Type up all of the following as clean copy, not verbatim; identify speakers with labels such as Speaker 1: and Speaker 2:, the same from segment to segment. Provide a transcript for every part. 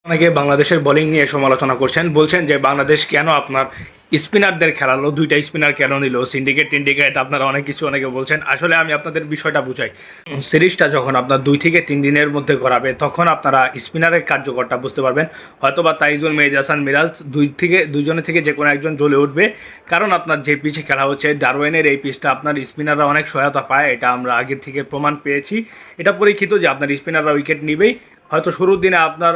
Speaker 1: অনেকে বাংলাদেশের বোলিং নিয়ে সমালোচনা করছেন, বলছেন যে বাংলাদেশ কেন আপনার স্পিনারদের খেলালো, দুইটা স্পিনার কেন নিল, সিন্ডিকেট টিন্ডিকেট আপনারা অনেক কিছু অনেকে বলছেন। আসলে আমি আপনাদের বিষয়টা বুঝাই। সিরিজটা যখন আপনার 2 থেকে 3 দিনের মধ্যে করাবে তখন আপনারা স্পিনারের কার্যকরটা বুঝতে পারবেন। হয়তোবা তাইজুল, মেহেদী হাসান, মিরাজ দুইজনের থেকে যে কোনো একজন জ্বলে উঠবে। কারণ আপনার যে পিচে খেলা হচ্ছে ডারওয়েনের এই পিচটা আপনার স্পিনাররা অনেক সহায়তা পায়, এটা আমরা আগে থেকে প্রমাণ পেয়েছি। এটা পরীক্ষিত যে আপনার স্পিনাররা উইকেট নিবেই। হয়তো শুরুর দিনে আপনার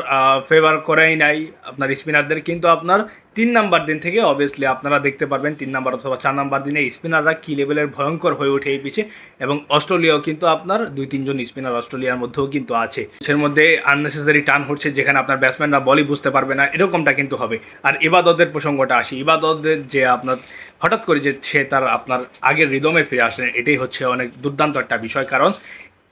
Speaker 1: ফেভার করেই নাই আপনার স্পিনারদের, কিন্তু আপনার 3 নাম্বার দিন থেকে অবভিয়াসলি আপনারা দেখতে পারবেন 3 নাম্বার অথবা 4 নাম্বার দিনে স্পিনাররা কী লেভেলের ভয়ঙ্কর হয়ে ওঠে এই পিচে। এবং অস্ট্রেলিয়াও কিন্তু আপনার 2-3 জন স্পিনার অস্ট্রেলিয়ার মধ্যেও কিন্তু আছে। এর মধ্যে আননেসেসারি টার্ন হচ্ছে যেখানে আপনার ব্যাটসম্যানরা বলই বুঝতে পারবে না, এরকমটা কিন্তু হবে। আর ইবাদতের প্রসঙ্গটা আসি, ইবাদতের যে আপনার হঠাৎ করে যে সে তার আপনার আগের রিদমে ফিরে আসলেন, এটাই হচ্ছে অনেক দুর্দান্ত একটা বিষয়। কারণ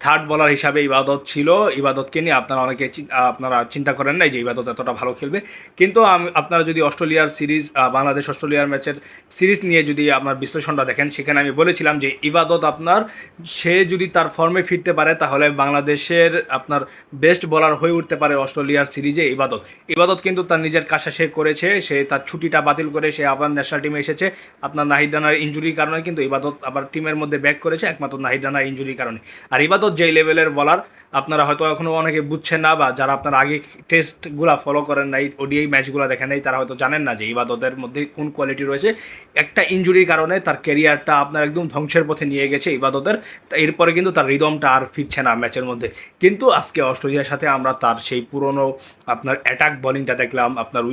Speaker 1: থার্ড বলার হিসাবে ইবাদত ছিল, ইবাদতকে নিয়ে আপনারা অনেকে আপনারা চিন্তা করেন নাই যে ইবাদত এতটা ভালো খেলবে। কিন্তু আপনারা যদি অস্ট্রেলিয়ার সিরিজ, বাংলাদেশ অস্ট্রেলিয়ার ম্যাচের সিরিজ নিয়ে যদি আপনার বিশ্লেষণটা দেখেন, সেখানে আমি বলেছিলাম যে ইবাদত আপনার, সে যদি তার ফর্মে ফিরতে পারে তাহলে বাংলাদেশের আপনার বেস্ট বলার হয়ে উঠতে পারে অস্ট্রেলিয়ার সিরিজে ইবাদত। ইবাদত কিন্তু তার নিজের কাজটা সে করেছে, সে তার ছুটিটা বাতিল করে সে আবার ন্যাশনাল টিমে এসেছে। আপনার নাহিদ রানার ইনজুরির কারণে কিন্তু ইবাদত আবার টিমের মধ্যে ব্যাক করেছে, একমাত্র নাহিদ রানার ইনজুরির কারণে। আর ইবাদত যেই লেভেলের বলার, আপনারা হয়তো এখনও অনেকে বুঝছেন না, বা যারা আপনারা আগে টেস্টগুলো ফলো করেন নাই, ওডিআই ম্যাচগুলো দেখেন নাই, তারা হয়তো জানেন না যে ইবাদতের মধ্যে কোন কোয়ালিটি রয়েছে। একটা ইনজুরির কারণে তার ক্যারিয়ারটা আপনার একদম ধ্বংসের পথে নিয়ে গেছে ইবাদতের। এরপরে কিন্তু তার রিদমটা আর ফিরছে না ম্যাচের মধ্যে। কিন্তু আজকে অস্ট্রেলিয়ার সাথে আমরা তার সেই পুরনো আপনার অ্যাটাক বোলিংটা দেখলাম, আপনার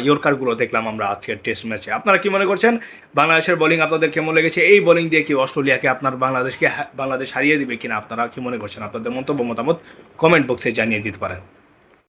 Speaker 1: ইয়র্কারগুলো দেখলাম আমরা আজকের টেস্ট ম্যাচে। আপনারা কি মনে করছেন বাংলাদেশের বোলিং আপনাদের কেমন লেগেছে? এই বোলিং দিয়ে কি অস্ট্রেলিয়াকে আপনার বাংলাদেশ হারিয়ে দিবে কিনা? আপনারা কি মনে করছেন? আপনাদের মন্তব্য মতামত কমেন্ট বক্সে জানিয়ে দিতে পারেন।